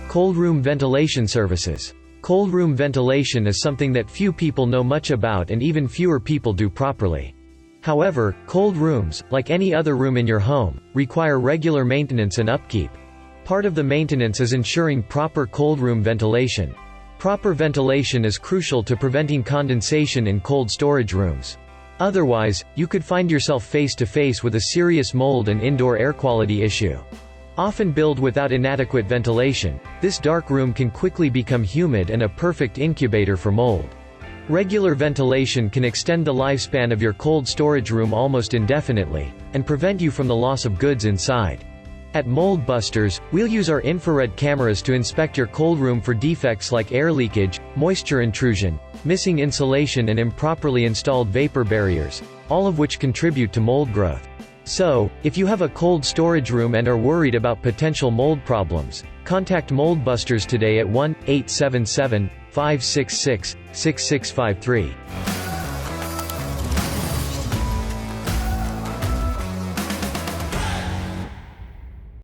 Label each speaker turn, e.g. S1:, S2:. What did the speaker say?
S1: Cold room ventilation services. Cold room ventilation is something that few people know much about and even fewer people do properly. However, cold rooms, like any other room in your home, require regular maintenance and upkeep. Part of the maintenance is ensuring proper cold room ventilation. Proper ventilation is crucial to preventing condensation in cold storage rooms. Otherwise, you could find yourself face to face with a serious mold and indoor air quality issue. Often billed without inadequate ventilation, this dark room can quickly become humid and a perfect incubator for mold. Regular ventilation can extend the lifespan of your cold storage room almost indefinitely, and prevent you from the loss of goods inside. At Mold Busters, we'll use our infrared cameras to inspect your cold room for defects like air leakage, moisture intrusion, missing insulation and improperly installed vapor barriers, all of which contribute to mold growth. So, if you have a cold storage room and are worried about potential mold problems, contact Mold Busters today at 1-877-566-6653.